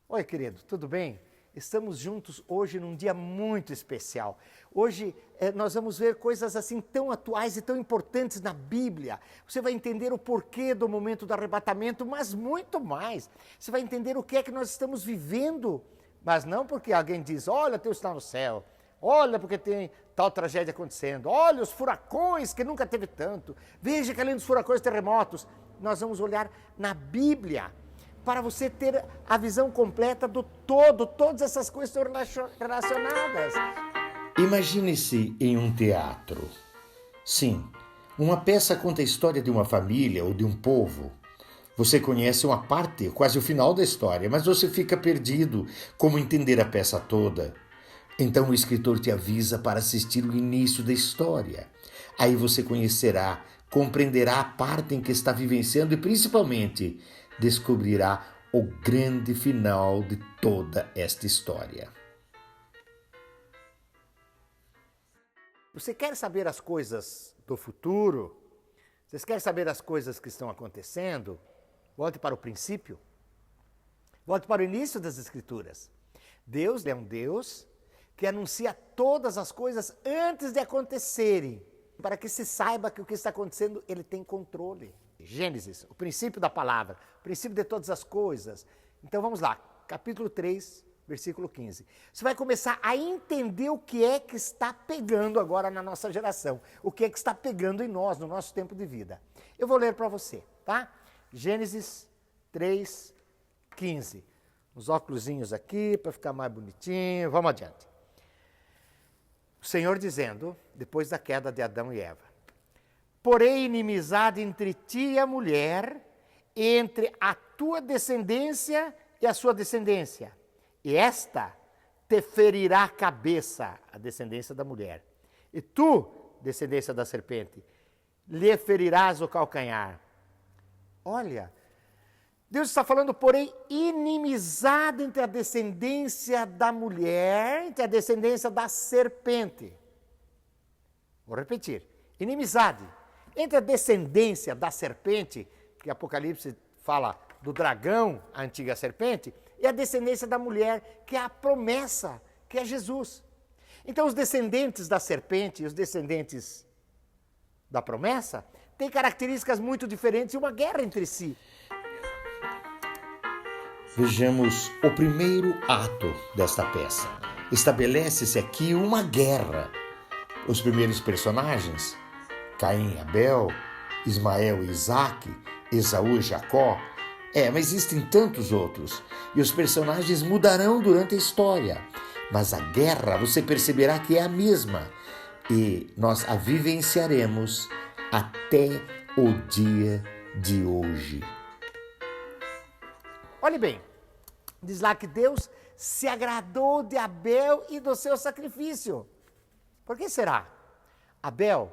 Oi, querido, tudo bem? Estamos juntos hoje num dia muito especial. Hoje nós vamos ver coisas assim tão atuais e tão importantes na Bíblia. Você vai entender o porquê do momento do arrebatamento, mas muito mais. Você vai entender o que é que nós estamos vivendo, mas não porque alguém diz, olha, Deus está no céu, olha porque tem tal tragédia acontecendo, olha os furacões que nunca teve tanto, veja que além dos furacões e terremotos, nós vamos olhar na Bíblia, para você ter a visão completa do todo, todas essas coisas estão relacionadas. Imagine-se em um teatro. Sim, uma peça conta a história de uma família ou de um povo. Você conhece uma parte, quase o final da história, mas você fica perdido como entender a peça toda. Então o escritor te avisa para assistir o início da história. Aí você conhecerá, compreenderá a parte em que está vivenciando e principalmente descobrirá o grande final de toda esta história. Você quer saber as coisas do futuro? Você quer saber as coisas que estão acontecendo? Volte para o princípio. Volte para o início das Escrituras. Deus é um Deus que anuncia todas as coisas antes de acontecerem, para que se saiba que o que está acontecendo, ele tem controle. Gênesis, o princípio da palavra, o princípio de todas as coisas. Então vamos lá, capítulo 3, versículo 15. Você vai começar a entender o que é que está pegando agora na nossa geração, o que é que está pegando em nós, no nosso tempo de vida. Eu vou ler para você, tá? Gênesis 3, 15. Os óculosinhos aqui para ficar mais bonitinho, vamos adiante. O Senhor dizendo, depois da queda de Adão e Eva, porém inimizade entre ti e a mulher, entre a tua descendência e a sua descendência. E esta te ferirá a cabeça, a descendência da mulher. E tu, descendência da serpente, lhe ferirás o calcanhar. Olha, Deus está falando, porém, inimizade entre a descendência da mulher, entre a descendência da serpente. Vou repetir, inimizade entre a descendência da serpente, que Apocalipse fala do dragão, a antiga serpente, e a descendência da mulher, que é a promessa, que é Jesus. Então, os descendentes da serpente e os descendentes da promessa têm características muito diferentes e uma guerra entre si. Vejamos o primeiro ato desta peça. Estabelece-se aqui uma guerra. Os primeiros personagens, Caim e Abel, Ismael e Isaque, Esaú e Jacó, mas existem tantos outros. E os personagens mudarão durante a história. Mas a guerra, você perceberá que é a mesma. E nós a vivenciaremos até o dia de hoje. Olhe bem, diz lá que Deus se agradou de Abel e do seu sacrifício. Por que será? Abel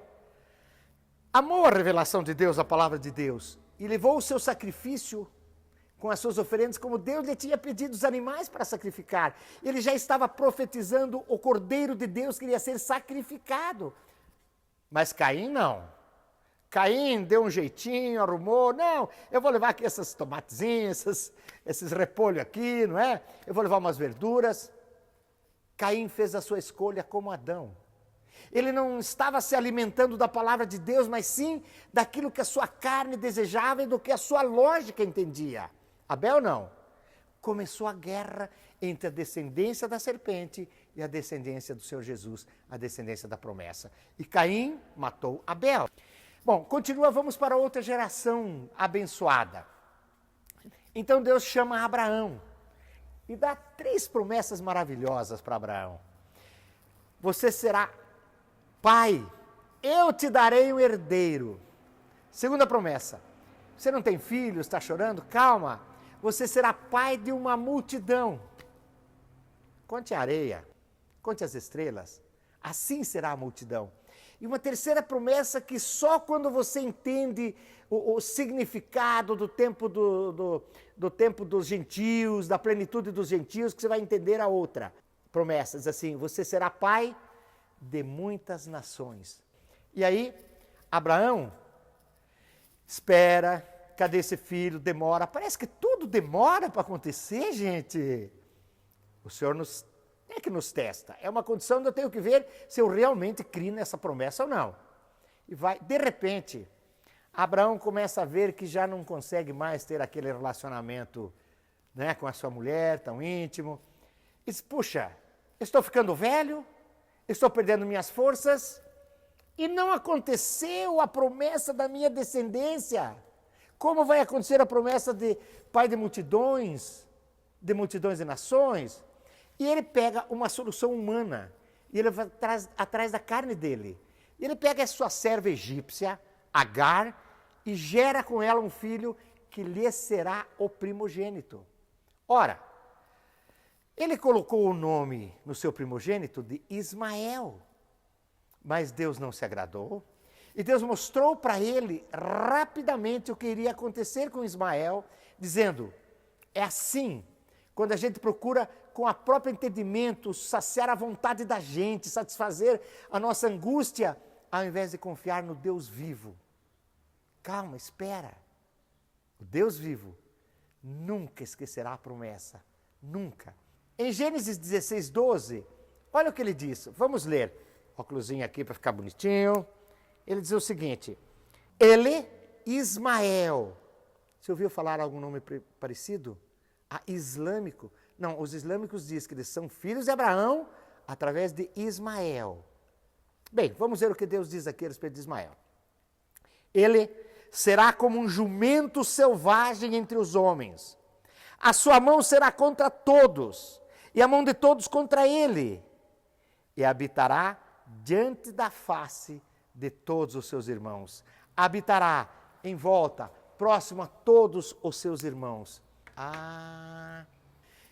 amou a revelação de Deus, a palavra de Deus, e levou o seu sacrifício com as suas oferendas, como Deus lhe tinha pedido os animais para sacrificar. Ele já estava profetizando o Cordeiro de Deus que iria ser sacrificado. Mas Caim não. Caim deu um jeitinho, arrumou, não, eu vou levar aqui essas tomatezinhas, esses repolhos aqui, não é? Eu vou levar umas verduras. Caim fez a sua escolha como Adão. Ele não estava se alimentando da palavra de Deus, mas sim daquilo que a sua carne desejava e do que a sua lógica entendia. Abel não. Começou a guerra entre a descendência da serpente e a descendência do Senhor Jesus, a descendência da promessa. E Caim matou Abel. Bom, continua, vamos para outra geração abençoada. Então Deus chama Abraão e dá 3 promessas maravilhosas para Abraão. Você será pai, eu te darei um herdeiro. Segunda promessa, você não tem filhos, está chorando? Calma, você será pai de uma multidão. Conte a areia, conte as estrelas, assim será a multidão. E uma terceira promessa que só quando você entende o significado do tempo do tempo dos gentios, da plenitude dos gentios, que você vai entender a outra promessa. Diz assim, você será pai de muitas nações. E aí, Abraão Espera, cadê esse filho? Demora. Parece que tudo demora para acontecer, gente. O Senhor é que nos testa. É uma condição onde eu tenho que ver se eu realmente crio nessa promessa ou não. E vai, de repente, Abraão começa a ver que já não consegue mais ter aquele relacionamento, né, com a sua mulher tão íntimo. E diz, puxa, estou ficando velho, estou perdendo minhas forças e não aconteceu a promessa da minha descendência. Como vai acontecer a promessa de pai de multidões e nações? E ele pega uma solução humana, e ele vai atrás da carne dele. Ele pega a sua serva egípcia, Agar, e gera com ela um filho que lhe será o primogênito. Ora, ele colocou o nome no seu primogênito de Ismael, mas Deus não se agradou, e Deus mostrou para ele rapidamente o que iria acontecer com Ismael, dizendo, é assim, quando a gente procura com o próprio entendimento saciar a vontade da gente, satisfazer a nossa angústia, ao invés de confiar no Deus vivo. Calma, espera. O Deus vivo nunca esquecerá a promessa, nunca. Em Gênesis 16, 12, olha o que ele diz. Vamos ler. Óculosinho aqui para ficar bonitinho. Ele diz o seguinte, ele, Ismael. Você ouviu falar algum nome parecido? Islâmico? Não, os islâmicos dizem que eles são filhos de Abraão através de Ismael. Bem, vamos ver o que Deus diz aqui a respeito de Ismael. Ele será como um jumento selvagem entre os homens. A sua mão será contra todos, e a mão de todos contra ele. E habitará diante da face de todos os seus irmãos. Habitará em volta, próximo a todos os seus irmãos.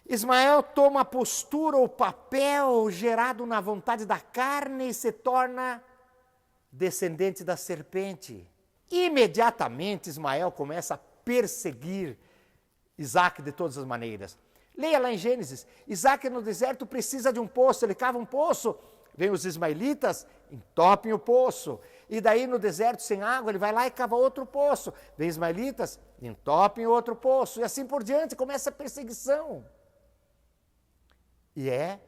Ismael toma a postura, o papel gerado na vontade da carne e se torna descendente da serpente. Imediatamente Ismael começa a perseguir Isaac de todas as maneiras. Leia lá em Gênesis, Isaac no deserto precisa de um poço, ele cava um poço, vem os ismaelitas, entopem o poço. E daí no deserto sem água, ele vai lá e cava outro poço. Vem ismaelitas, entopem outro poço. E assim por diante, começa a perseguição. E é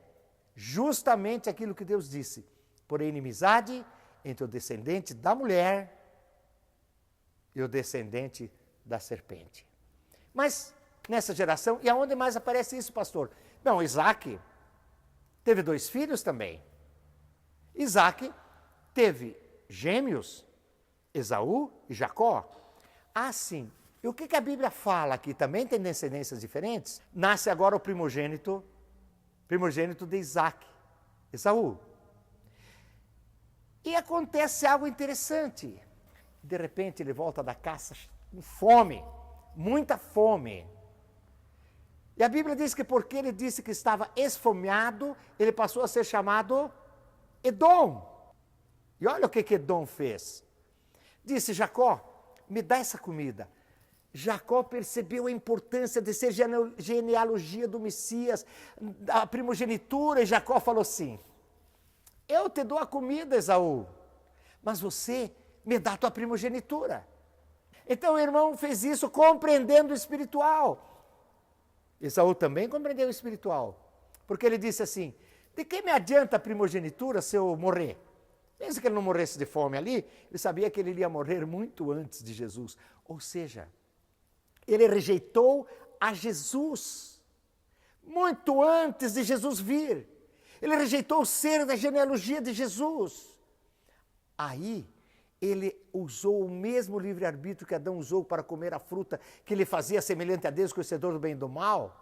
justamente aquilo que Deus disse. Porém, inimizade entre o descendente da mulher e o descendente da serpente. Mas, nessa geração, e aonde mais aparece isso, pastor? Não, Isaac teve 2 filhos também. Isaac teve gêmeos, Esaú e Jacó. Sim. E o que a Bíblia fala aqui? Também tem descendências diferentes? Nasce agora o primogênito de Isaac, Esaú. E acontece algo interessante. De repente ele volta da caça com fome, muita fome. E a Bíblia diz que porque ele disse que estava esfomeado, ele passou a ser chamado Edom. E olha o que Edom fez. Disse, Jacó, me dá essa comida. Jacó percebeu a importância de ser genealogia do Messias, da primogenitura, e Jacó falou assim, eu te dou a comida, Esaú, mas você me dá a tua primogenitura. Então o irmão fez isso compreendendo o espiritual. Esaú também compreendeu o espiritual, porque ele disse assim, de que me adianta a primogenitura se eu morrer? Pensa que ele não morresse de fome ali, ele sabia que ele iria morrer muito antes de Jesus. Ou seja, ele rejeitou a Jesus muito antes de Jesus vir. Ele rejeitou o ser da genealogia de Jesus. Aí, ele usou o mesmo livre-arbítrio que Adão usou para comer a fruta que lhe fazia semelhante a Deus, conhecedor do bem e do mal.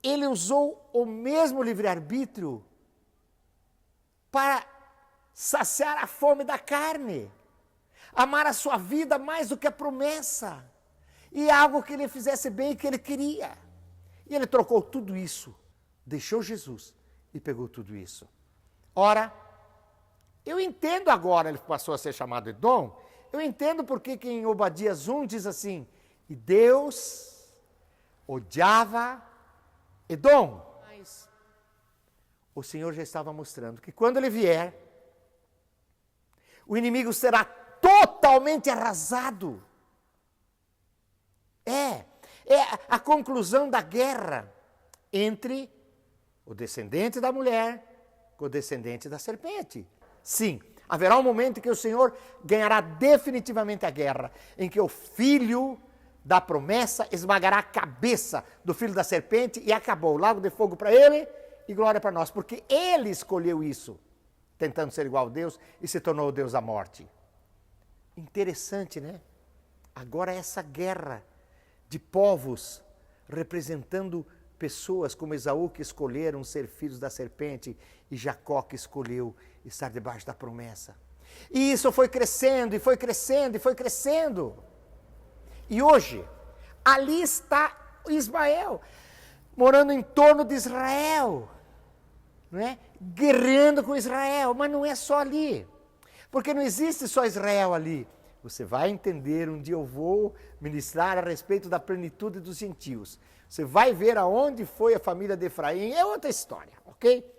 Ele usou o mesmo livre-arbítrio para saciar a fome da carne, amar a sua vida mais do que a promessa, e algo que lhe fizesse bem e que ele queria. E ele trocou tudo isso, deixou Jesus e pegou tudo isso. Ora, eu entendo agora, ele passou a ser chamado Edom, eu entendo porque que em Obadias 1 diz assim, e Deus odiava Edom. Mas o Senhor já estava mostrando que quando ele vier, o inimigo será totalmente arrasado. É a conclusão da guerra entre o descendente da mulher com o descendente da serpente. Sim, haverá um momento em que o Senhor ganhará definitivamente a guerra, em que o filho da promessa esmagará a cabeça do filho da serpente e acabou. Lago de fogo para ele e glória para nós, porque ele escolheu isso, tentando ser igual a Deus e se tornou o Deus da morte. Interessante, né? Agora essa guerra de povos representando pessoas como Esaú que escolheram ser filhos da serpente e Jacó que escolheu estar debaixo da promessa. E isso foi crescendo, e foi crescendo, e foi crescendo. E hoje, ali está Ismael, morando em torno de Israel, não é? Guerreando com Israel, mas não é só ali, porque não existe só Israel ali. Você vai entender, um dia eu vou ministrar a respeito da plenitude dos gentios. Você vai ver aonde foi a família de Efraim, é outra história, ok?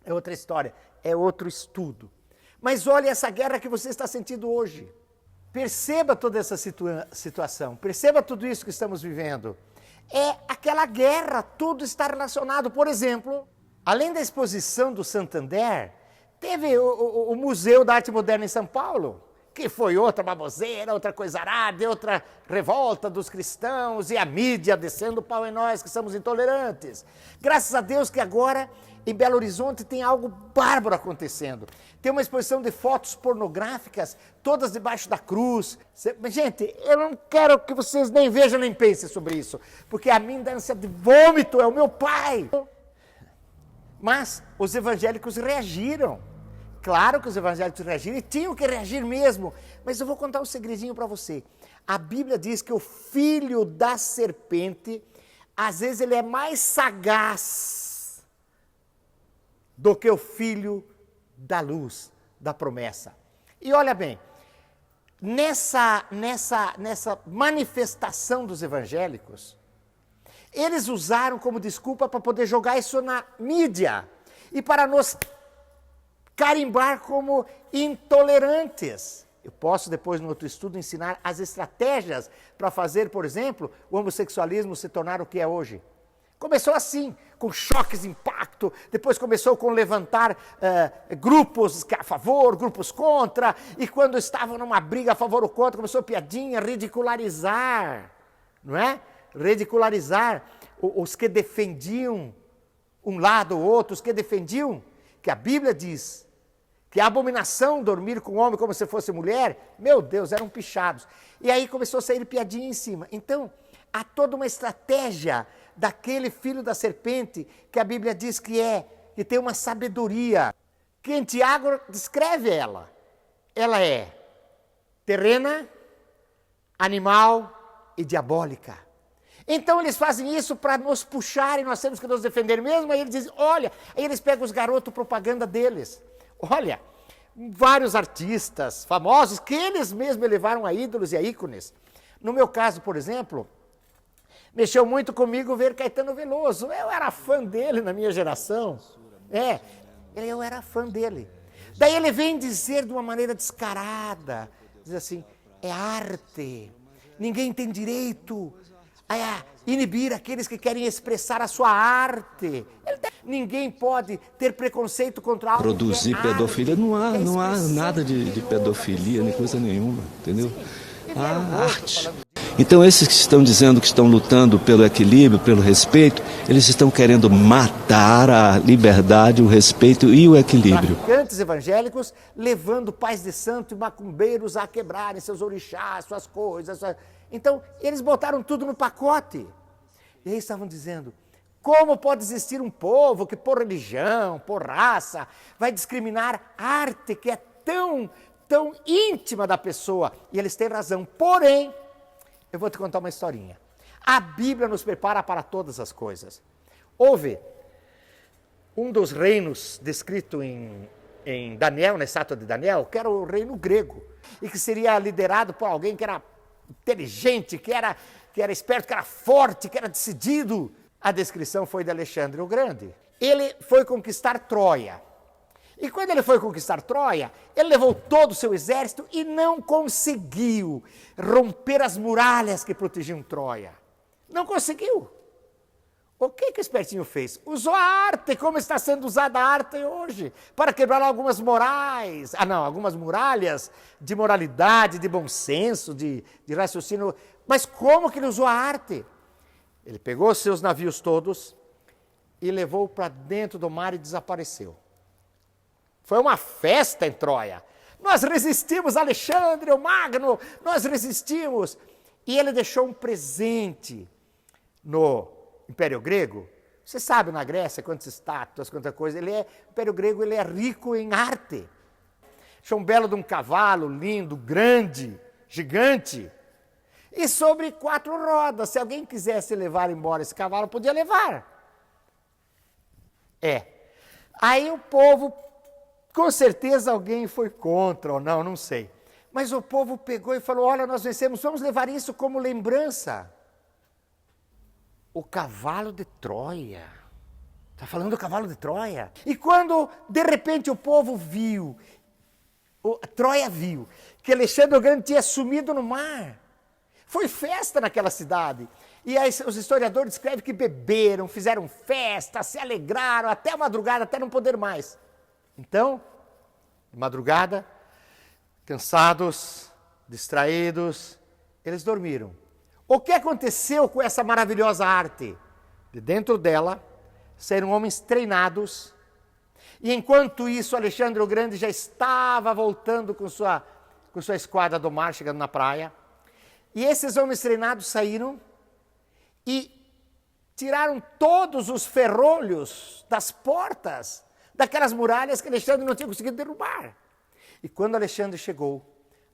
É outra história, é outro estudo. Mas olha essa guerra que você está sentindo hoje. Perceba toda essa situação, perceba tudo isso que estamos vivendo. É aquela guerra, tudo está relacionado. Por exemplo, além da exposição do Santander, teve o Museu da Arte Moderna em São Paulo, que foi outra baboseira, outra coisa arada, outra revolta dos cristãos e a mídia descendo o pau em nós que somos intolerantes. Graças a Deus que agora em Belo Horizonte tem algo bárbaro acontecendo. Tem uma exposição de fotos pornográficas, todas debaixo da cruz. Gente, eu não quero que vocês nem vejam nem pensem sobre isso, porque a minha ânsia de vômito é o meu pai. Mas os evangélicos reagiram. Claro que os evangélicos reagiram e tinham que reagir mesmo. Mas eu vou contar um segredinho para você. A Bíblia diz que o filho da serpente, às vezes ele é mais sagaz do que o filho da luz, da promessa. E olha bem, nessa manifestação dos evangélicos, eles usaram como desculpa para poder jogar isso na mídia e para nos carimbar como intolerantes. Eu posso depois, no outro estudo, ensinar as estratégias para fazer, por exemplo, o homossexualismo se tornar o que é hoje. Começou assim, com choques de impacto, depois começou com levantar grupos a favor, grupos contra, e quando estavam numa briga a favor ou contra, começou piadinha, ridicularizar, não é? Ridicularizar os que defendiam um lado ou outro, os que defendiam que a Bíblia diz que a abominação dormir com o homem como se fosse mulher, meu Deus, eram pichados. E aí começou a sair piadinha em cima. Então, há toda uma estratégia daquele filho da serpente que a Bíblia diz que tem uma sabedoria, que em Tiago descreve ela. Ela é terrena, animal e diabólica. Então eles fazem isso para nos puxarem, nós temos que nos defender mesmo, aí eles dizem, olha, aí eles pegam os garotos propaganda deles. Olha, vários artistas famosos que eles mesmos elevaram a ídolos e a ícones. No meu caso, por exemplo, mexeu muito comigo ver Caetano Veloso. Eu era fã dele na minha geração. Eu era fã dele. Daí ele vem dizer de uma maneira descarada, diz assim, é arte, ninguém tem direito a inibir aqueles que querem expressar a sua arte. Ninguém pode ter preconceito contra algo produzir que é pedofilia, arte, não há nada de pedofilia, nem coisa nenhuma, entendeu? Há arte. Então esses que estão dizendo que estão lutando pelo equilíbrio, pelo respeito, eles estão querendo matar a liberdade, o respeito e o equilíbrio. Traficantes evangélicos levando pais de santo e macumbeiros a quebrarem seus orixás, suas coisas. Então, eles botaram tudo no pacote. E aí estavam dizendo, como pode existir um povo que por religião, por raça, vai discriminar arte que é tão íntima da pessoa? E eles têm razão. Porém, eu vou te contar uma historinha. A Bíblia nos prepara para todas as coisas. Houve um dos reinos descrito em Daniel, na estátua de Daniel, que era o reino grego, e que seria liderado por alguém que era inteligente, que era esperto, que era forte, que era decidido. A descrição foi de Alexandre o Grande. Ele foi conquistar Troia. E quando ele foi conquistar Troia, ele levou todo o seu exército e não conseguiu romper as muralhas que protegiam Troia. Não conseguiu. O que o espertinho fez? Usou a arte, como está sendo usada a arte hoje, para quebrar algumas algumas muralhas de moralidade, de bom senso, de raciocínio. Mas como que ele usou a arte? Ele pegou seus navios todos e levou para dentro do mar e desapareceu. Foi uma festa em Troia. Nós resistimos, Alexandre o Magno, nós resistimos. E ele deixou um presente no Império Grego. Você sabe, na Grécia, quantas estátuas, quanta coisa. O Império Grego ele é rico em arte. Deixou um belo de um cavalo lindo, grande, gigante. E sobre 4 rodas. Se alguém quisesse levar embora esse cavalo, podia levar. Aí o povo, com certeza alguém foi contra ou não sei. Mas o povo pegou e falou, olha, nós vencemos, vamos levar isso como lembrança. O cavalo de Troia. Está falando do cavalo de Troia. E quando, de repente, o povo viu, Troia viu, que Alexandre o Grande tinha sumido no mar. Foi festa naquela cidade. E aí os historiadores descrevem que beberam, fizeram festa, se alegraram, até a madrugada, até não poder mais. Então, de madrugada, cansados, distraídos, eles dormiram. O que aconteceu com essa maravilhosa arte? De dentro dela, saíram homens treinados, e enquanto isso, Alexandre o Grande já estava voltando com sua esquadra do mar, chegando na praia, e esses homens treinados saíram e tiraram todos os ferrolhos das portas, daquelas muralhas que Alexandre não tinha conseguido derrubar. E quando Alexandre chegou,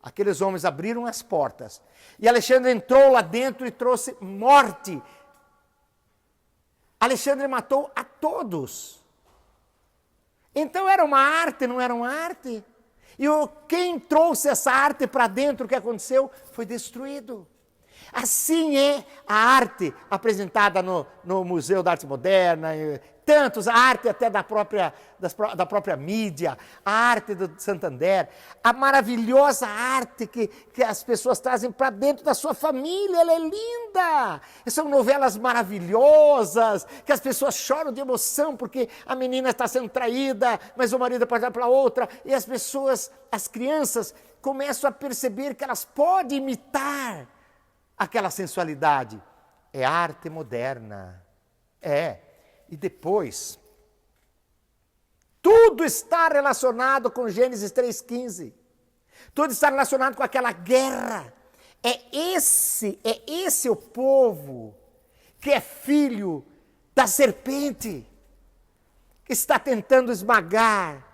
aqueles homens abriram as portas. E Alexandre entrou lá dentro e trouxe morte. Alexandre matou a todos. Então era uma arte, não era uma arte? E quem trouxe essa arte para dentro, o que aconteceu? Foi destruído. Assim é a arte apresentada no Museu da Arte Moderna, tantos, a arte até da própria mídia, a arte do Santander, a maravilhosa arte que as pessoas trazem para dentro da sua família, ela é linda. São novelas maravilhosas, que as pessoas choram de emoção porque a menina está sendo traída, mas o marido pode dar para outra, e as crianças começam a perceber que elas podem imitar aquela sensualidade. É arte moderna. E depois, tudo está relacionado com Gênesis 3,15. Tudo está relacionado com aquela guerra. É esse o povo que é filho da serpente, que está tentando esmagar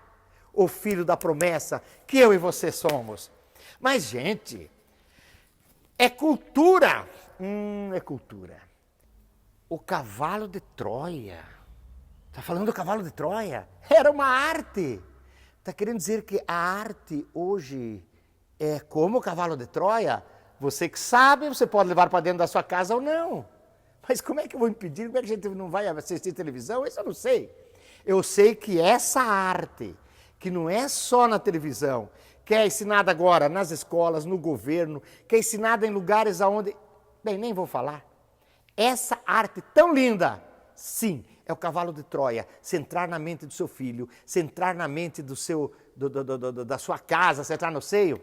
o filho da promessa que eu e você somos. Mas, gente, é cultura. É cultura. O cavalo de Troia. Está falando do cavalo de Troia? Era uma arte. Está querendo dizer que a arte hoje é como o cavalo de Troia? Você que sabe, você pode levar para dentro da sua casa ou não. Mas como é que eu vou impedir? Como é que a gente não vai assistir televisão? Isso eu não sei. Eu sei que essa arte, que não é só na televisão, que é ensinada agora nas escolas, no governo, que é ensinada em lugares aonde... Bem, nem vou falar. Essa arte tão linda, sim, é o cavalo de Troia. Se entrar na mente do seu filho, se entrar na mente da sua casa, se entrar no seio,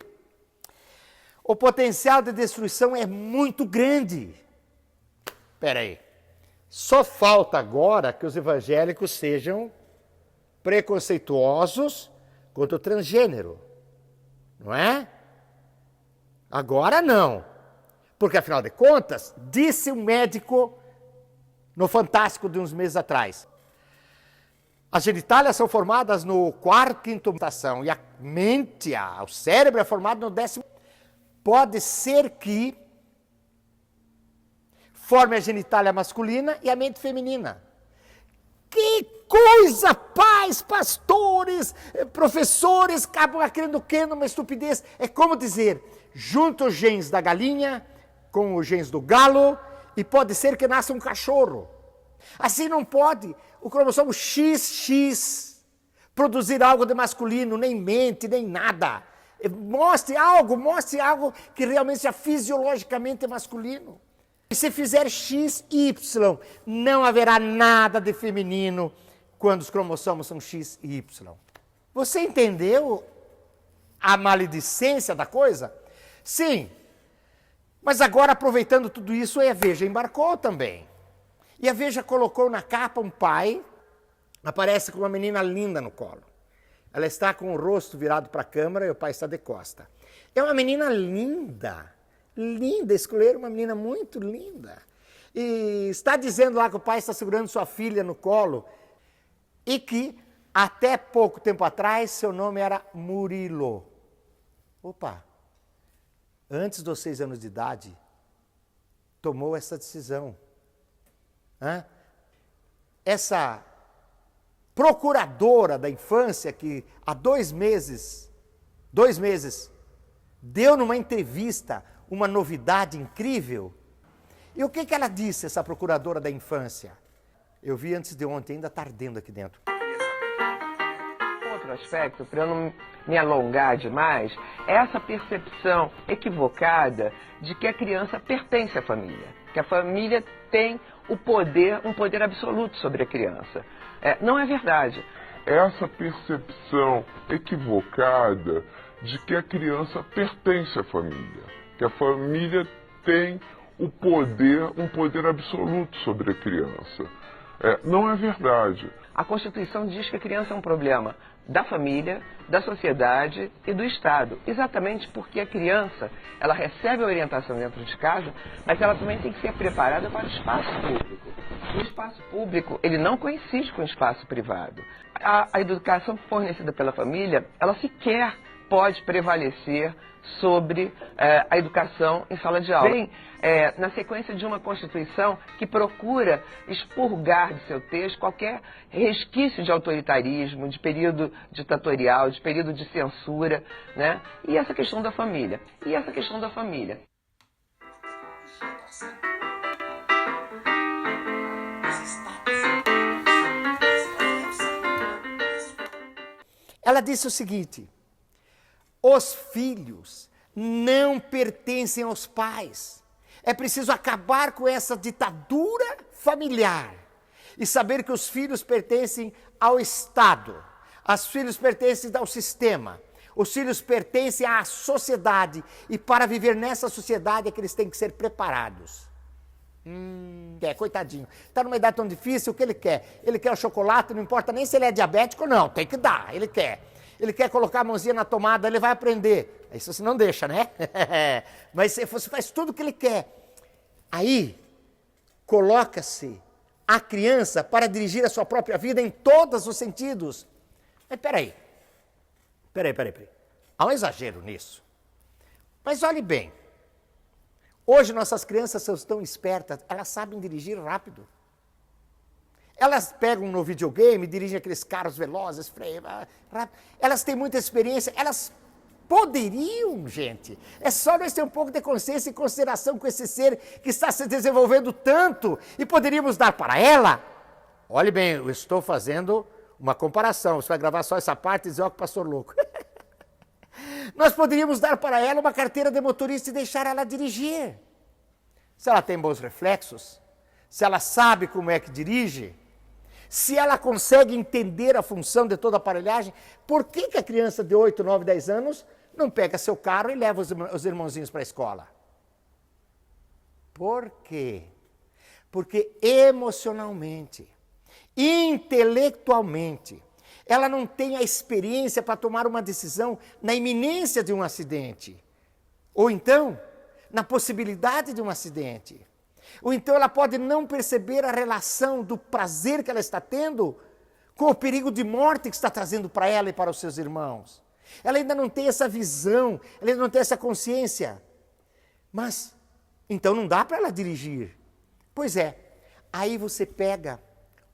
o potencial de destruição é muito grande. Espera aí. Só falta agora que os evangélicos sejam preconceituosos contra o transgênero. Não é? Agora não. Porque, afinal de contas, disse um médico no Fantástico de uns meses atrás, as genitálias são formadas no quarto, quinto mutação, e a mente, o cérebro é formado no 10º. Pode ser que forme a genitália masculina e a mente feminina. Que coisa, pais, pastores, professores, acabam querendo o quê? Uma estupidez. É como dizer, junta os genes da galinha com os genes do galo e pode ser que nasça um cachorro. Assim não pode. O cromossomo XX produzir algo de masculino, nem mente, nem nada. Mostre algo que realmente já fisiologicamente é masculino. E se fizer X, Y, não haverá nada de feminino quando os cromossomos são X e Y. Você entendeu a maledicência da coisa? Sim. Mas agora, aproveitando tudo isso, a Veja embarcou também. E a Veja colocou na capa um pai, aparece com uma menina linda no colo. Ela está com o rosto virado para a câmera e o pai está de costa. É uma menina linda, linda, escolheram uma menina muito linda. E está dizendo lá que o pai está segurando sua filha no colo e que até pouco tempo atrás seu nome era Murilo. Opa, antes dos 6 anos de idade, tomou essa decisão. Essa procuradora da infância que há 2 meses, deu numa entrevista uma novidade incrível. E o que ela disse, essa procuradora da infância? Eu vi antes de ontem, ainda está ardendo aqui dentro. Outro aspecto, para eu não me alongar demais, é essa percepção equivocada de que a criança pertence à família, que a família tem um poder absoluto sobre a criança. Não é verdade. Essa percepção equivocada de que a criança pertence à família, que a família tem um poder absoluto sobre a criança. Não é verdade. A Constituição diz que a criança é um problema da família, da sociedade e do Estado. Exatamente porque a criança, ela recebe a orientação dentro de casa, mas ela também tem que ser preparada para o espaço público. O espaço público, ele não coincide com o espaço privado. A educação fornecida pela família, ela sequer pode prevalecer sobre a educação em sala de aula. Vem na sequência de uma Constituição que procura expurgar de seu texto qualquer resquício de autoritarismo, de período ditatorial, de período de censura, né? E essa questão da família. Ela disse o seguinte: os filhos não pertencem aos pais. É preciso acabar com essa ditadura familiar e saber que os filhos pertencem ao Estado, os filhos pertencem ao sistema, os filhos pertencem à sociedade, e para viver nessa sociedade é que eles têm que ser preparados. Coitadinho, está numa idade tão difícil, o que ele quer? Ele quer o chocolate, não importa nem se ele é diabético ou não, tem que dar, ele quer. Ele quer colocar a mãozinha na tomada, ele vai aprender. Isso você não deixa, né? Mas você faz tudo o que ele quer. Aí, coloca-se a criança para dirigir a sua própria vida em todos os sentidos. Mas peraí. Há um exagero nisso. Mas olhe bem. Hoje nossas crianças são tão espertas, elas sabem dirigir rápido. Elas pegam no videogame, dirigem aqueles carros velozes, freiam, rápido. Elas têm muita experiência, elas poderiam, gente. É só nós ter um pouco de consciência e consideração com esse ser que está se desenvolvendo tanto e poderíamos dar para ela. Olhe bem, eu estou fazendo uma comparação. Você vai gravar só essa parte e dizer, ó, que pastor louco. Nós poderíamos dar para ela uma carteira de motorista e deixar ela dirigir. Se ela tem bons reflexos, se ela sabe como é que dirige, se ela consegue entender a função de toda a aparelhagem, por que a criança de 8, 9, 10 anos não pega seu carro e leva os irmãozinhos para a escola? Por quê? Porque emocionalmente, intelectualmente, ela não tem a experiência para tomar uma decisão na iminência de um acidente. Ou então, na possibilidade de um acidente. Ou então ela pode não perceber a relação do prazer que ela está tendo com o perigo de morte que está trazendo para ela e para os seus irmãos. Ela ainda não tem essa visão, ela ainda não tem essa consciência. Mas, então não dá para ela dirigir. Pois é, aí você pega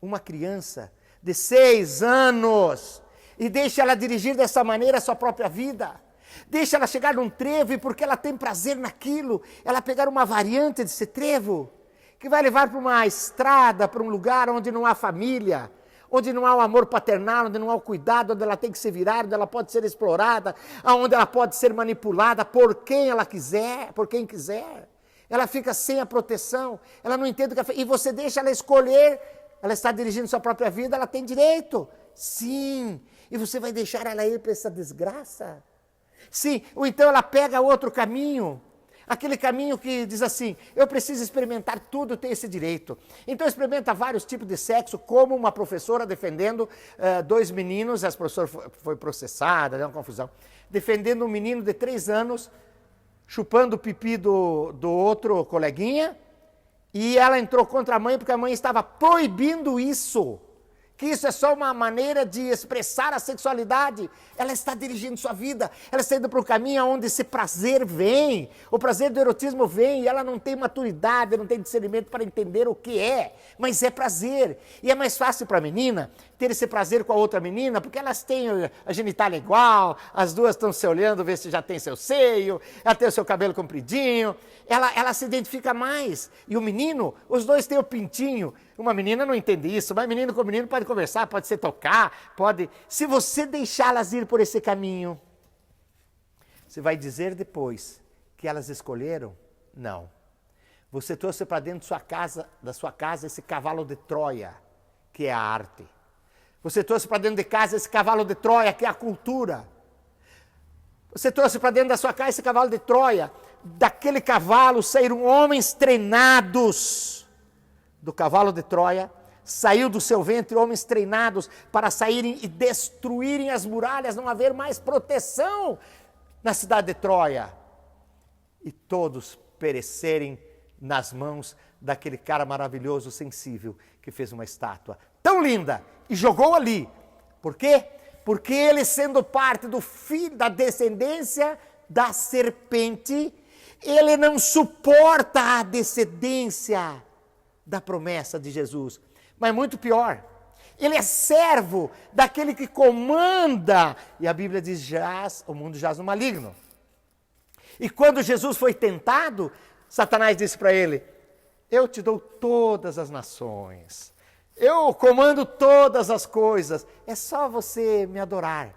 uma criança de 6 anos e deixa ela dirigir dessa maneira a sua própria vida. Deixa ela chegar num trevo e porque ela tem prazer naquilo, ela pegar uma variante desse trevo que vai levar para uma estrada, para um lugar onde não há família, onde não há o amor paternal, onde não há o cuidado, onde ela tem que se virar, onde ela pode ser explorada, onde ela pode ser manipulada por quem ela quiser, por quem quiser. Ela fica sem a proteção, ela não entende o que ela... E você deixa ela escolher, ela está dirigindo sua própria vida, ela tem direito. Sim, e você vai deixar ela ir para essa desgraça? Sim, ou então ela pega outro caminho, aquele caminho que diz assim, eu preciso experimentar tudo, eu tenho esse direito. Então experimenta vários tipos de sexo, como uma professora defendendo 2 meninos, essa professora foi processada, deu uma confusão, defendendo um menino de 3 anos, chupando o pipi do outro coleguinha, e ela entrou contra a mãe porque a mãe estava proibindo isso. Que isso é só uma maneira de expressar a sexualidade. Ela está dirigindo sua vida, ela está indo para um caminho onde esse prazer vem, o prazer do erotismo vem, e ela não tem maturidade, não tem discernimento para entender o que é, mas é prazer. E é mais fácil para a menina ter esse prazer com a outra menina, porque elas têm a genitália igual, as duas estão se olhando, ver se já tem seu seio, ela tem o seu cabelo compridinho, ela se identifica mais. E o menino, os dois têm o pintinho. Uma menina não entende isso, mas menino com menino pode conversar, pode se tocar, pode... Se você deixá-las ir por esse caminho, você vai dizer depois que elas escolheram? Não. Você trouxe para dentro da sua casa esse cavalo de Troia, que é a arte. Você trouxe para dentro de casa esse cavalo de Troia, que é a cultura. Você trouxe para dentro da sua casa esse cavalo de Troia. Daquele cavalo saíram homens treinados. Do cavalo de Troia, saiu do seu ventre homens treinados para saírem e destruírem as muralhas, não haver mais proteção na cidade de Troia. E todos perecerem nas mãos daquele cara maravilhoso, sensível, que fez uma estátua tão linda e jogou ali. Por quê? Porque ele, sendo parte do filho, da descendência da serpente, ele não suporta a descendência da promessa de Jesus. Mas muito pior, ele é servo daquele que comanda. E a Bíblia diz, o mundo jaz no maligno. E quando Jesus foi tentado, Satanás disse para ele, eu te dou todas as nações, eu comando todas as coisas, é só você me adorar.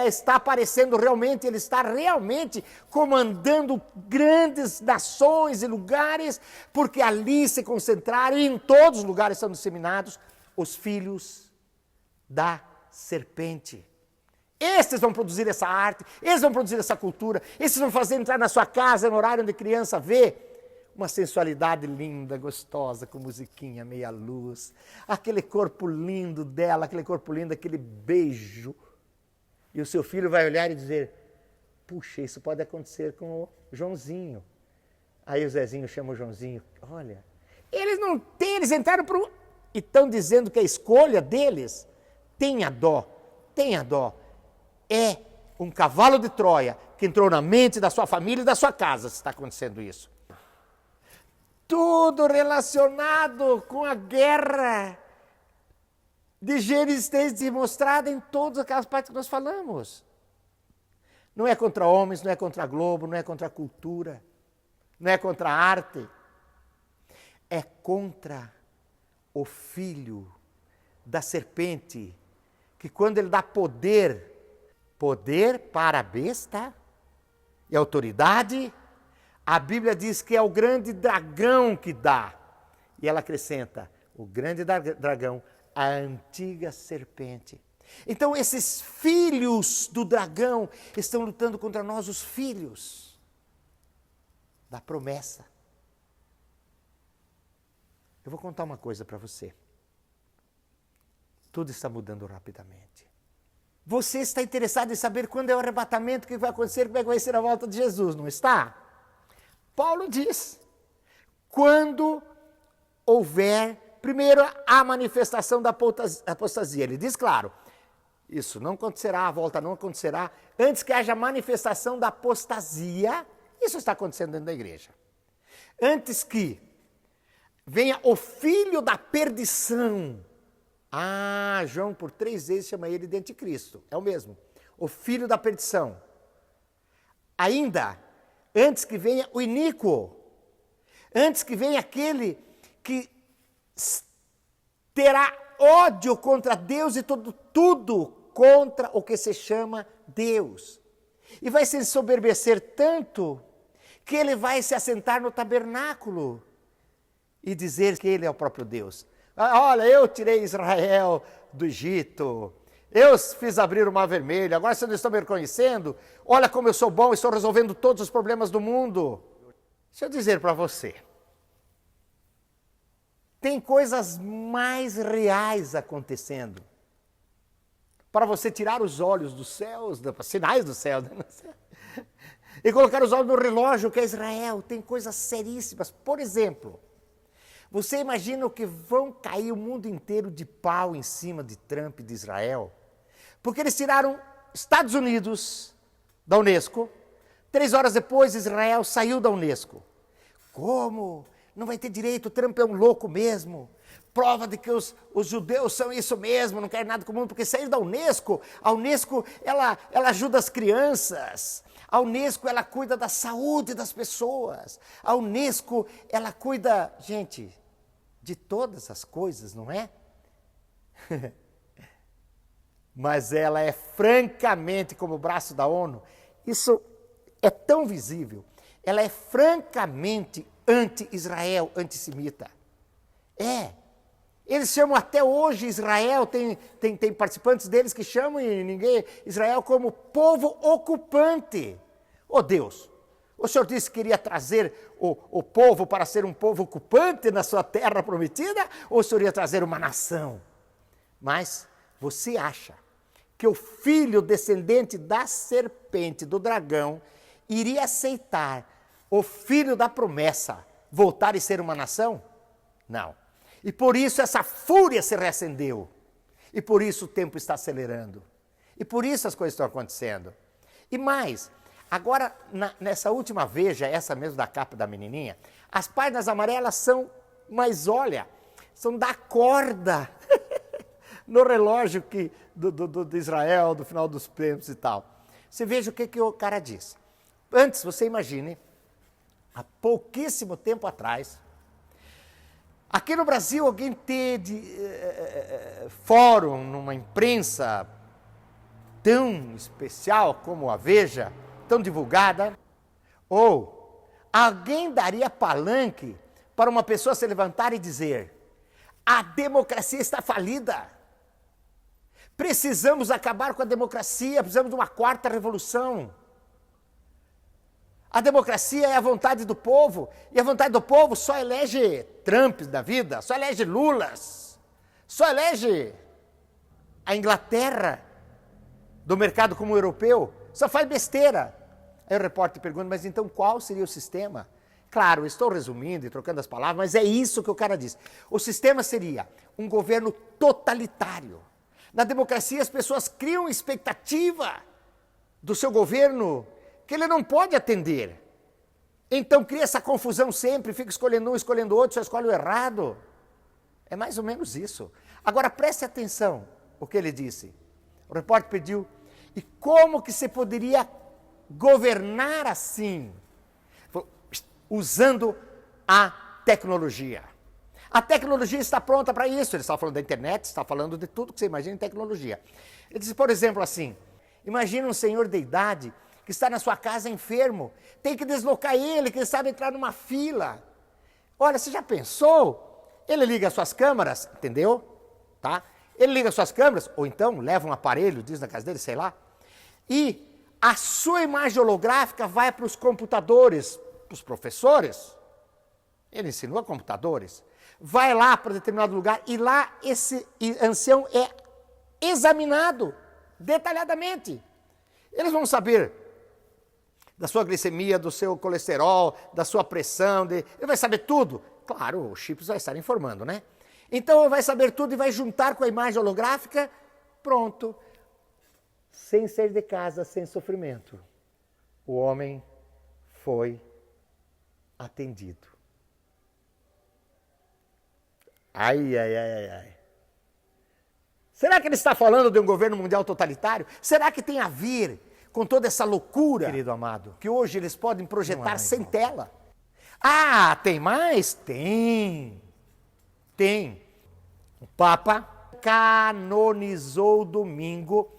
Está aparecendo realmente, ele está realmente comandando grandes nações e lugares, porque ali se concentraram, e em todos os lugares são disseminados, os filhos da serpente. Estes vão produzir essa arte, eles vão produzir essa cultura, esses vão fazer entrar na sua casa, no horário onde a criança vê uma sensualidade linda, gostosa, com musiquinha, meia luz, aquele corpo lindo dela, aquele corpo lindo, aquele beijo. E o seu filho vai olhar e dizer, puxa, isso pode acontecer com o Joãozinho. Aí o Zezinho chama o Joãozinho, olha, eles não têm, eles entraram para o... E estão dizendo que a escolha deles, tenha dó, é um cavalo de Troia que entrou na mente da sua família e da sua casa, se está acontecendo isso. Tudo relacionado com a guerra de Gênesis tem se mostrado em todas aquelas partes que nós falamos. Não é contra homens, não é contra a Globo, não é contra a cultura, não é contra a arte. É contra o filho da serpente, que quando ele dá poder para a besta e autoridade, a Bíblia diz que é o grande dragão que dá. E ela acrescenta, o grande dragão, a antiga serpente. Então esses filhos do dragão estão lutando contra nós, os filhos da promessa. Eu vou contar uma coisa para você. Tudo está mudando rapidamente. Você está interessado em saber quando é o arrebatamento, o que vai acontecer, como é que vai ser a volta de Jesus, não está? Paulo diz, quando houver, primeiro, a manifestação da apostasia. Ele diz, claro, isso não acontecerá, a volta não acontecerá, antes que haja manifestação da apostasia, isso está acontecendo dentro da igreja. Antes que venha o filho da perdição. João por 3 vezes chama ele de anticristo, é o mesmo. O filho da perdição. Ainda, antes que venha o iníquo, antes que venha aquele que terá ódio contra Deus e tudo contra o que se chama Deus. E vai se ensoberbecer tanto que ele vai se assentar no tabernáculo e dizer que ele é o próprio Deus. Olha, eu tirei Israel do Egito, eu fiz abrir o Mar Vermelho, agora vocês não estão me reconhecendo? Olha como eu sou bom, estou resolvendo todos os problemas do mundo. Deixa eu dizer para você, tem coisas mais reais acontecendo. Para você tirar os olhos dos céus, sinais do céu, né? E colocar os olhos no relógio que é Israel, tem coisas seríssimas. Por exemplo, você imagina que vão cair o mundo inteiro de pau em cima de Trump e de Israel? Porque eles tiraram Estados Unidos da Unesco, 3 horas depois Israel saiu da Unesco. Como? Não vai ter direito, Trump é um louco mesmo. Prova de que os judeus são isso mesmo, não querem nada comum, porque saíram da Unesco. A Unesco, ela ajuda as crianças. A Unesco, ela cuida da saúde das pessoas. A Unesco, ela cuida, gente, de todas as coisas, não é? Mas ela é francamente, como o braço da ONU, isso é tão visível, ela é francamente anti-Israel, antissemita. Eles chamam até hoje Israel, tem participantes deles que chamam Israel como povo ocupante. Oh Deus, o Senhor disse que queria trazer o povo para ser um povo ocupante na sua terra prometida, ou o Senhor ia trazer uma nação? Mas você acha que o filho descendente da serpente, do dragão, iria aceitar o filho da promessa voltar e ser uma nação? Não. E por isso essa fúria se reacendeu. E por isso o tempo está acelerando. E por isso as coisas estão acontecendo. E mais, agora nessa última veja, essa mesmo da capa da menininha, as páginas amarelas são, mas olha, são da corda no relógio de Israel, do final dos tempos e tal. Você veja o que o cara diz. Antes, você imagine, há pouquíssimo tempo atrás, aqui no Brasil, alguém teve fórum numa imprensa tão especial como a Veja, tão divulgada, ou alguém daria palanque para uma pessoa se levantar e dizer: a democracia está falida, precisamos acabar com a democracia, precisamos de uma quarta revolução. A democracia é a vontade do povo, e a vontade do povo só elege Trump da vida, só elege Lulas, só elege a Inglaterra do mercado comum europeu, só faz besteira. Aí o repórter pergunta, mas então qual seria o sistema? Claro, estou resumindo e trocando as palavras, mas é isso que o cara diz. O sistema seria um governo totalitário. Na democracia as pessoas criam expectativa do seu governo que ele não pode atender. Então cria essa confusão sempre, fica escolhendo um, escolhendo outro, só escolhe o errado. É mais ou menos isso. Agora preste atenção o que ele disse. O repórter pediu, e como que se poderia governar assim? Usando a tecnologia. A tecnologia está pronta para isso. Ele está falando da internet, está falando de tudo que você imagina em tecnologia. Ele disse, por exemplo, assim, imagina um senhor de idade que está na sua casa enfermo, tem que deslocar ele, que ele sabe entrar numa fila. Olha, você já pensou? Ele liga as suas câmeras, entendeu? Tá? Ele liga as suas câmeras, ou então leva um aparelho, diz na casa dele, sei lá, e a sua imagem holográfica vai para os computadores, para os professores. Ele ensinou a computadores. Vai lá para determinado lugar e lá esse ancião é examinado detalhadamente. Eles vão saber da sua glicemia, do seu colesterol, da sua pressão, ele vai saber tudo. Claro, o chip vai estar informando, né? Então ele vai saber tudo e vai juntar com a imagem holográfica, pronto. Sem sair de casa, sem sofrimento. O homem foi atendido. Ai. Será que ele está falando de um governo mundial totalitário? Será que tem a ver com toda essa loucura, querido amado, que hoje eles podem projetar sem tela? Ah, tem mais? Tem. O Papa canonizou domingo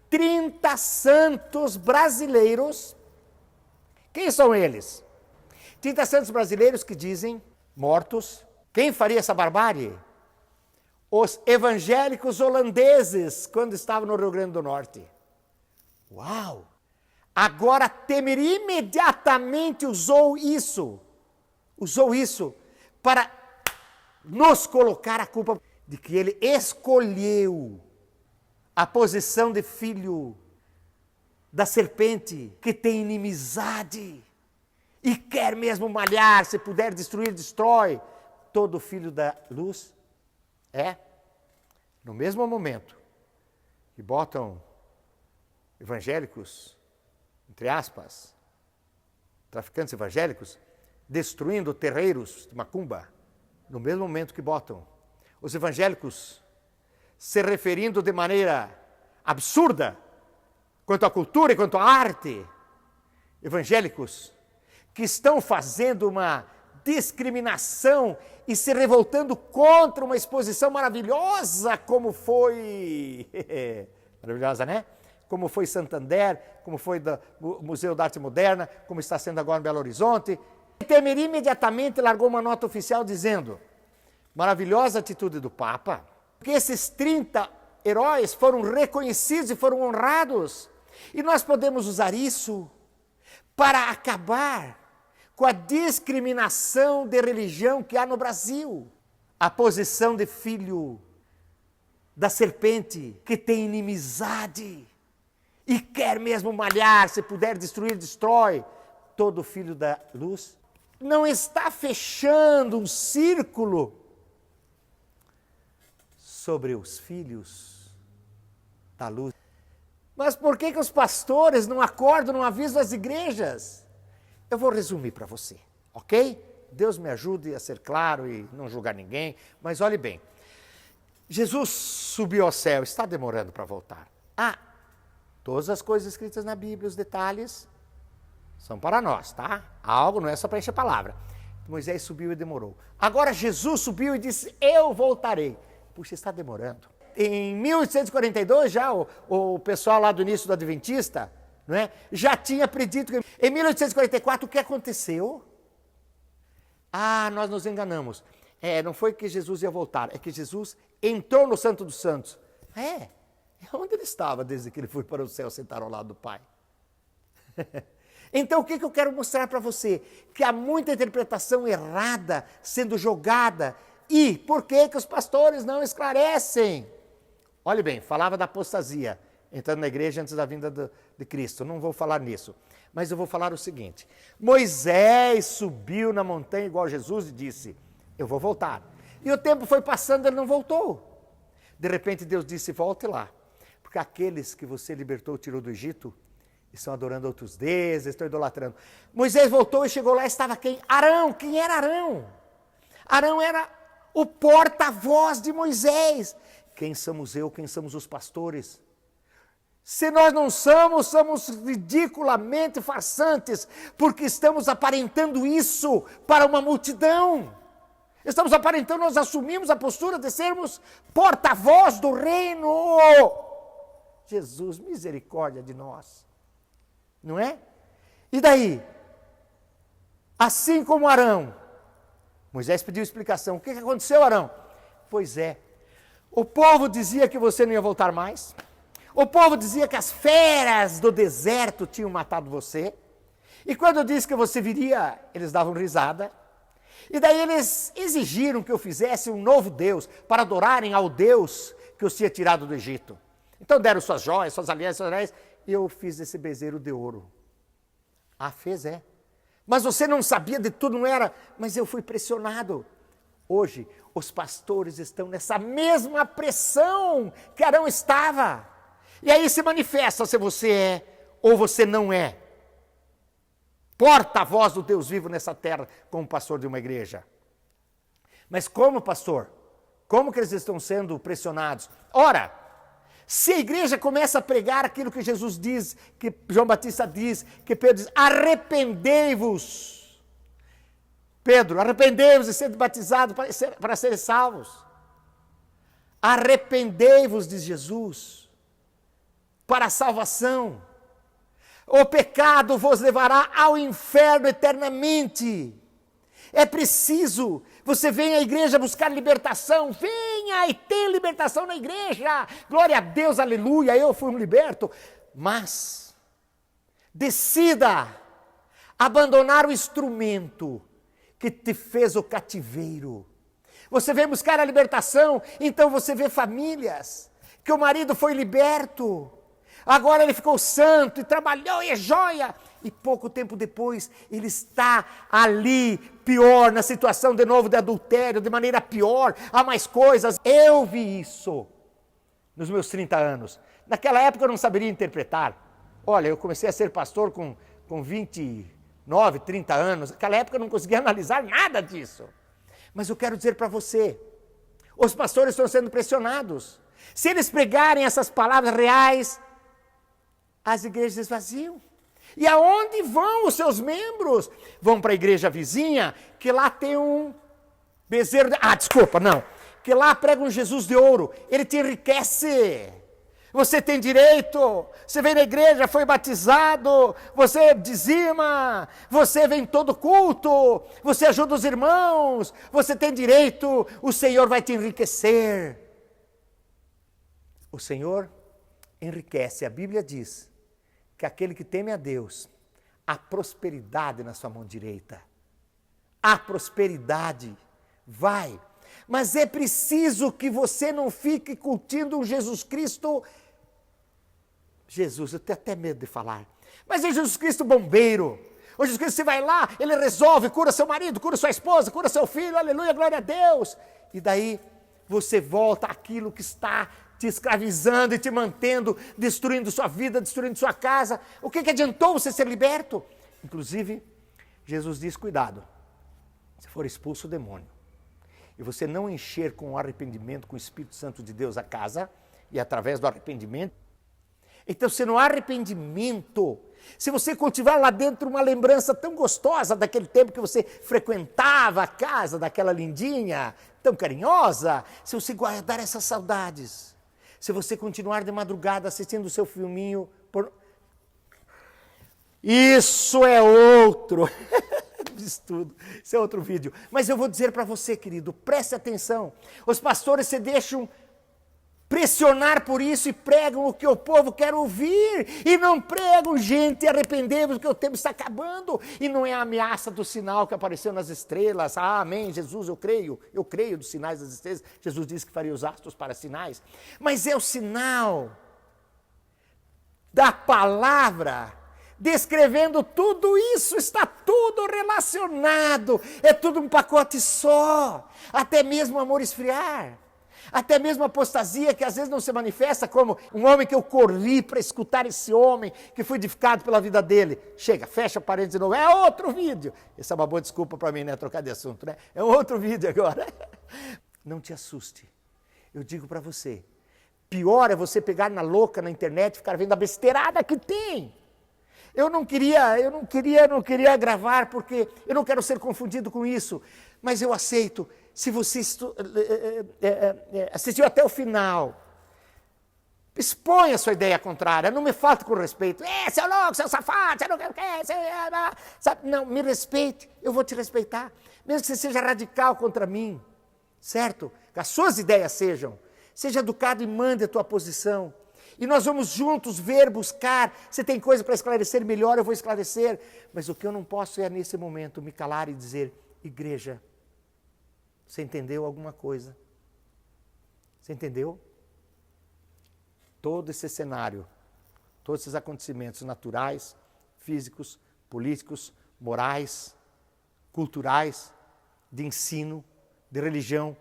30 santos brasileiros. Quem são eles? 30 santos brasileiros que dizem, mortos. Quem faria essa barbárie? Os evangélicos holandeses, quando estavam no Rio Grande do Norte. Uau! Agora Temer imediatamente usou isso para nos colocar a culpa de que ele escolheu a posição de filho da serpente, que tem inimizade e quer mesmo malhar, se puder destruir, destrói. Todo filho da luz no mesmo momento que botam evangélicos, entre aspas, traficantes evangélicos, destruindo terreiros de macumba, no mesmo momento que botam os evangélicos se referindo de maneira absurda quanto à cultura e quanto à arte, evangélicos que estão fazendo uma discriminação e se revoltando contra uma exposição maravilhosa como foi, maravilhosa, né? Como foi Santander, como foi do Museu da Arte Moderna, como está sendo agora em Belo Horizonte. Temer imediatamente largou uma nota oficial dizendo, maravilhosa atitude do Papa, que esses 30 heróis foram reconhecidos e foram honrados. E nós podemos usar isso para acabar com a discriminação de religião que há no Brasil. A posição de filho da serpente, que tem inimizade e quer mesmo malhar, se puder destruir, destrói. Todo filho da luz não está fechando um círculo sobre os filhos da luz. Mas por que os pastores não acordam, não avisam as igrejas? Eu vou resumir para você, ok? Deus me ajude a ser claro e não julgar ninguém, mas olhe bem. Jesus subiu ao céu, está demorando para voltar. Todas as coisas escritas na Bíblia, os detalhes, são para nós, tá? Algo não é só para encher a palavra. Moisés subiu e demorou. Agora Jesus subiu e disse, eu voltarei. Puxa, está demorando. Em 1842, já o pessoal lá do início do Adventista, não é, já tinha predito que em 1844 o que aconteceu? Nós nos enganamos. Não foi que Jesus ia voltar, é que Jesus entrou no Santo dos Santos. Onde ele estava desde que ele foi para o céu sentar ao lado do Pai? Então, o que eu quero mostrar para você? Que há muita interpretação errada sendo jogada. E por que os pastores não esclarecem? Olhe bem, falava da apostasia, entrando na igreja antes da vinda de Cristo. Não vou falar nisso. Mas eu vou falar o seguinte. Moisés subiu na montanha igual Jesus e disse, eu vou voltar. E o tempo foi passando, ele não voltou. De repente Deus disse, volte lá. Porque aqueles que você libertou, tirou do Egito, estão adorando outros deuses, estão idolatrando. Moisés voltou e chegou lá, estava quem? Arão. Quem era Arão? Arão era o porta-voz de Moisés. Quem somos eu, quem somos os pastores? Se nós não somos ridiculamente farsantes, porque estamos aparentando isso para uma multidão. Estamos aparentando, nós assumimos a postura de sermos porta-voz do reino. Jesus, misericórdia de nós. Não é? E daí? Assim como Arão, Moisés pediu explicação. O que aconteceu, Arão? Pois é, o povo dizia que você não ia voltar mais. O povo dizia que as feras do deserto tinham matado você. E quando eu disse que você viria, eles davam risada. E daí eles exigiram que eu fizesse um novo Deus, para adorarem ao Deus que os tinha tirado do Egito. Então deram suas joias, suas alianças, suas anéis, e eu fiz esse bezerro de ouro. Fez, Mas você não sabia de tudo, não era? Mas eu fui pressionado. Hoje, os pastores estão nessa mesma pressão que Arão estava. E aí se manifesta se você é ou você não é. Porta-voz do Deus vivo nessa terra como pastor de uma igreja. Mas como pastor? Como que eles estão sendo pressionados? Ora, se a igreja começa a pregar aquilo que Jesus diz, que João Batista diz, que Pedro diz, arrependei-vos. Pedro, arrependei-vos e sede batizados para serem salvos. Arrependei-vos, diz Jesus, para a salvação. O pecado vos levará ao inferno eternamente. É preciso, você vem à igreja buscar libertação, venha e tem libertação na igreja. Glória a Deus, aleluia, eu fui um liberto. Mas, decida abandonar o instrumento que te fez o cativeiro. Você vem buscar a libertação, então você vê famílias, que o marido foi liberto, agora ele ficou santo e trabalhou e é joia. E pouco tempo depois, ele está ali, pior, na situação de novo de adultério, de maneira pior, há mais coisas. Eu vi isso nos meus 30 anos. Naquela época eu não saberia interpretar. Olha, eu comecei a ser pastor com 29, 30 anos. Naquela época eu não conseguia analisar nada disso. Mas eu quero dizer para você, os pastores estão sendo pressionados. Se eles pregarem essas palavras reais, as igrejas esvaziam. E aonde vão os seus membros? Vão para a igreja vizinha, que lá tem um bezerro... Que lá prega um Jesus de ouro. Ele te enriquece. Você tem direito. Você vem na igreja, foi batizado. Você dizima. Você vem todo culto. Você ajuda os irmãos. Você tem direito. O Senhor vai te enriquecer. O Senhor enriquece. A Bíblia diz que aquele que teme a Deus, há prosperidade na sua mão direita. Há prosperidade. Vai. Mas é preciso que você não fique curtindo um Jesus Cristo. Jesus, eu tenho até medo de falar. Mas é Jesus Cristo bombeiro. O Jesus Cristo, você vai lá, ele resolve, cura seu marido, cura sua esposa, cura seu filho, aleluia, glória a Deus. E daí você volta àquilo que está te escravizando e te mantendo, destruindo sua vida, destruindo sua casa. O que adiantou você ser liberto? Inclusive, Jesus diz, cuidado, se for expulso o demônio, e você não encher com o arrependimento, com o Espírito Santo de Deus a casa, e através do arrependimento, então se no arrependimento, se você cultivar lá dentro uma lembrança tão gostosa daquele tempo que você frequentava a casa daquela lindinha, tão carinhosa, se você guardar essas saudades, se você continuar de madrugada assistindo o seu filminho, isso é outro, isso tudo, isso é outro vídeo. Mas eu vou dizer para você, querido, preste atenção, os pastores se deixam pressionar por isso e pregam o que o povo quer ouvir, e não pregam, gente, arrependemos que o tempo está acabando, e não é a ameaça do sinal que apareceu nas estrelas, amém, Jesus, eu creio dos sinais das estrelas, Jesus disse que faria os astros para sinais, mas é o sinal da palavra, descrevendo tudo isso, está tudo relacionado, é tudo um pacote só, até mesmo o amor esfriar. Até mesmo a apostasia que às vezes não se manifesta como um homem que eu corri para escutar esse homem que foi edificado pela vida dele. Chega, fecha a parede de novo, é outro vídeo. Essa é uma boa desculpa para mim, né, trocar de assunto, né? É outro vídeo agora. Não te assuste. Eu digo para você, pior é você pegar na louca na internet e ficar vendo a besteirada que tem. Eu não queria gravar porque eu não quero ser confundido com isso, mas eu aceito. Se você assistiu até o final, exponha a sua ideia contrária, não me falte com respeito. Seu louco, seu safado, você não quer o quê? Não, me respeite, eu vou te respeitar. Mesmo que você seja radical contra mim, certo? Que as suas ideias seja educado e mande a tua posição. E nós vamos juntos ver, buscar, se tem coisa para esclarecer melhor, eu vou esclarecer. Mas o que eu não posso é, nesse momento, me calar e dizer, igreja, você entendeu alguma coisa? Você entendeu? Todo esse cenário, todos esses acontecimentos naturais, físicos, políticos, morais, culturais, de ensino, de religião,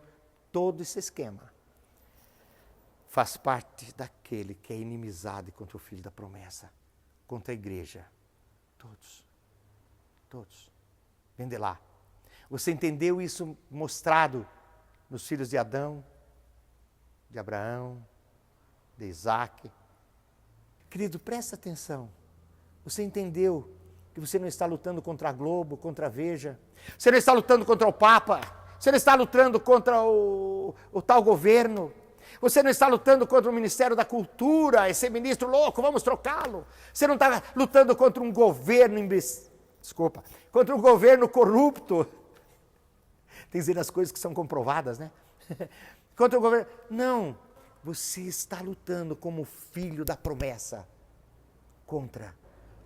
todo esse esquema faz parte daquele que é inimizade contra o Filho da promessa, contra a igreja. Todos. Vem de lá. Você entendeu isso mostrado nos filhos de Adão, de Abraão, de Isaac? Querido, presta atenção. Você entendeu que você não está lutando contra a Globo, contra a Veja? Você não está lutando contra o Papa? Você não está lutando contra o tal governo? Você não está lutando contra o Ministério da Cultura, esse ministro louco, vamos trocá-lo. Você não está lutando contra um governo contra um governo corrupto. Tem que dizer as coisas que são comprovadas, né? Contra o governo. Não, você está lutando como filho da promessa contra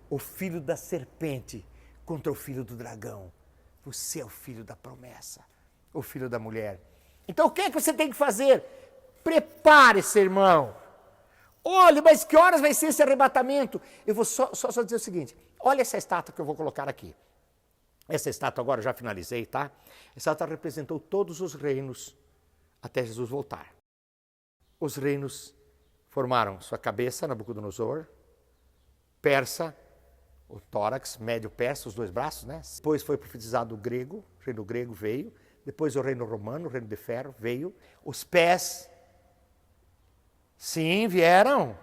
o filho da serpente, contra o filho do dragão. Você é o filho da promessa, o filho da mulher. Então o que é que você tem que fazer? Prepare-se, irmão. Olhe, mas que horas vai ser esse arrebatamento? Eu vou só dizer o seguinte, olha essa estátua que eu vou colocar aqui. Essa estátua agora, já finalizei, tá? Essa estátua representou todos os reinos até Jesus voltar. Os reinos formaram sua cabeça, Nabucodonosor, persa, o tórax, médio persa, os dois braços, né? Depois foi profetizado o grego, o reino grego veio. Depois o reino romano, o reino de ferro, veio. Os pés, sim, vieram.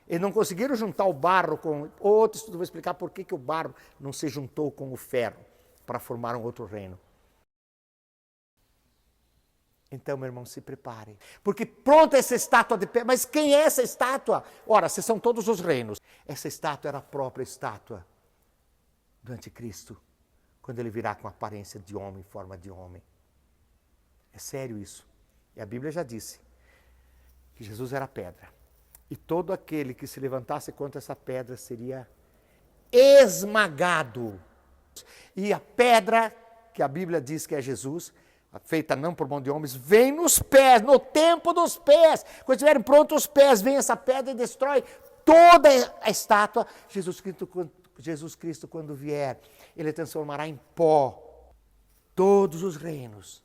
Eles não conseguiram juntar o barro com... Outro estudo, vou explicar por que o barro não se juntou com o ferro para formar um outro reino. Então, meu irmão, se prepare. Porque pronta essa estátua de pé. Mas quem é essa estátua? Ora, se são todos os reinos. Essa estátua era a própria estátua do anticristo, quando ele virá com aparência de homem, forma de homem. É sério isso. E a Bíblia já disse que Jesus era a pedra. E todo aquele que se levantasse contra essa pedra seria esmagado. E a pedra, que a Bíblia diz que é Jesus, feita não por mão de homens, vem nos pés, no tempo dos pés. Quando estiverem prontos os pés, vem essa pedra e destrói toda a estátua. Jesus Cristo, quando vier, ele transformará em pó todos os reinos.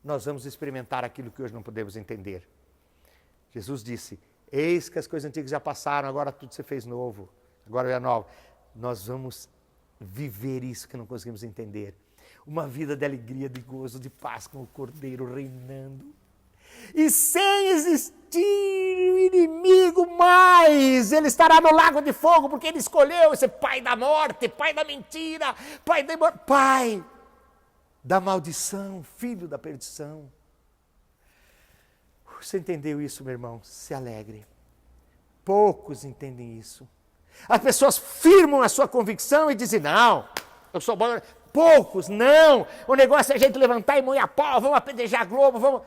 Nós vamos experimentar aquilo que hoje não podemos entender. Jesus disse, eis que as coisas antigas já passaram, agora tudo se fez novo, agora é novo. Nós vamos viver isso que não conseguimos entender. Uma vida de alegria, de gozo, de paz com o Cordeiro reinando. E sem existir o inimigo mais, ele estará no lago de fogo, porque ele escolheu esse pai da morte, pai da mentira, pai da maldição, filho da perdição. Você entendeu isso, meu irmão? Se alegre. Poucos entendem isso. As pessoas firmam a sua convicção e dizem, não, eu sou bom. Poucos, não. O negócio é a gente levantar e moer pau, vamos apedrejar a Globo, vamos...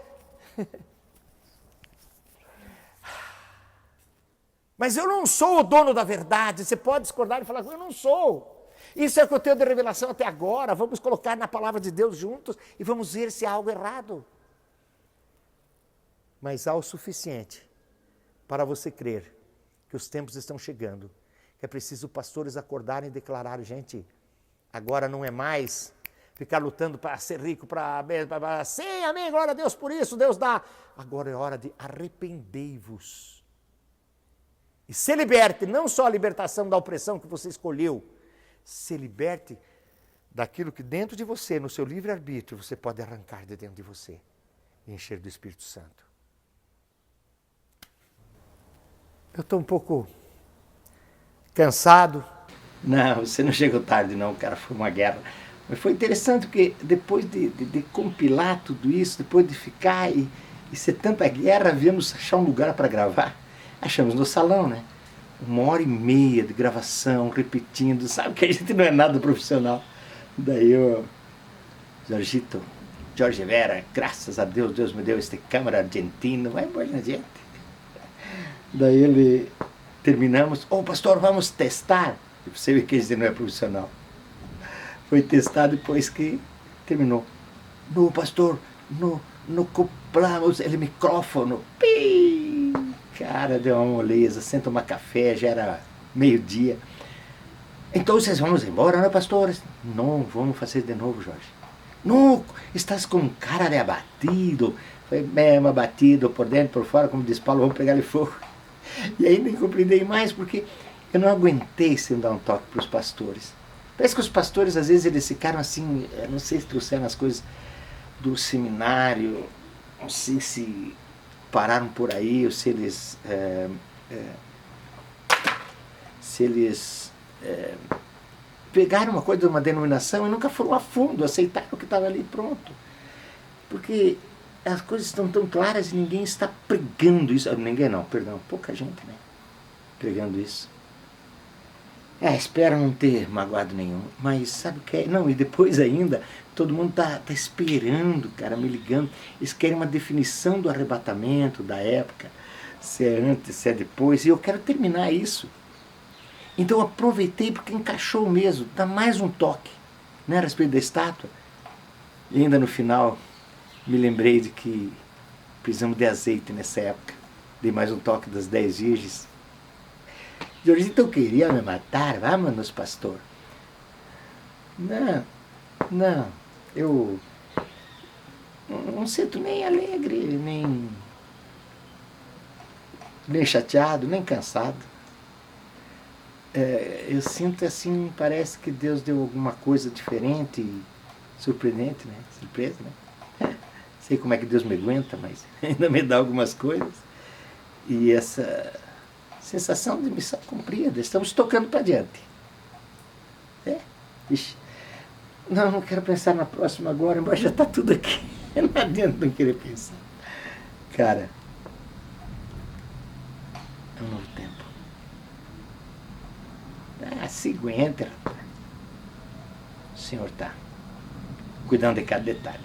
Mas eu não sou o dono da verdade. Você pode discordar e falar, eu não sou. Isso é o que eu tenho de revelação até agora. Vamos colocar na palavra de Deus juntos e vamos ver se há algo errado. Mas há o suficiente para você crer que os tempos estão chegando, que é preciso pastores acordarem e declararem, gente, agora não é mais ficar lutando para ser rico, para sim, amém, glória a Deus por isso, Deus dá. Agora é hora de arrependei-vos. E se liberte, não só a libertação da opressão que você escolheu, se liberte daquilo que dentro de você, no seu livre-arbítrio, você pode arrancar de dentro de você e encher do Espírito Santo. Eu estou um pouco cansado. Não, você não chegou tarde não, cara, foi uma guerra. Mas foi interessante porque depois de compilar tudo isso, depois de ficar e ser tanta guerra, viemos achar um lugar para gravar. Achamos no salão, né? 1h30 de gravação, repetindo, sabe que a gente não é nada profissional. Daí o Jorge Vera, graças a Deus, Deus me deu esta câmera argentina, vai embora na gente. Daí ele, terminamos, pastor, vamos testar. Você vê que a gente não é profissional. Foi testar depois que terminou. No, pastor, no acoplamos ele micrófono. Pi! Cara, deu uma moleza, sem tomar café, já era meio-dia. Então vocês vamos embora, né, pastores? Não, vamos fazer de novo, Jorge. Não, estás com cara de abatido. Foi mesmo abatido, por dentro, por fora, como diz Paulo, vamos pegar-lhe fogo. E aí nem compreendei mais, porque eu não aguentei sem dar um toque para os pastores. Parece que os pastores, às vezes, eles ficaram assim, não sei se trouxeram as coisas do seminário, não sei se pararam por aí, ou se eles pegaram uma coisa de uma denominação e nunca foram a fundo, aceitaram o que estava ali pronto. Porque as coisas estão tão claras e ninguém está pregando isso. Ninguém não, perdão, pouca gente, né? Pregando isso. Espero não ter magoado nenhum, mas sabe o que é? Não, e depois ainda, todo mundo tá esperando, cara, me ligando. Eles querem uma definição do arrebatamento, da época, se é antes, se é depois, e eu quero terminar isso. Então eu aproveitei porque encaixou mesmo, dá mais um toque, né, a respeito da estátua. E ainda no final, me lembrei de que precisamos de azeite nessa época. Dei mais um toque das 10 virgens. Jorgito queria me matar, vamos, pastor. Não, eu não sinto nem alegre, nem chateado, nem cansado. Eu sinto assim, parece que Deus deu alguma coisa diferente e surpreendente, né? Surpresa, né? Sei como é que Deus me aguenta, mas ainda me dá algumas coisas. E essa sensação de missão cumprida, estamos tocando para diante. Ixi. Não quero pensar na próxima agora, embora já está tudo aqui. Não adianta não querer pensar. Cara, é um novo tempo. Se aguenta, rapaz. O Senhor está cuidando de cada detalhe.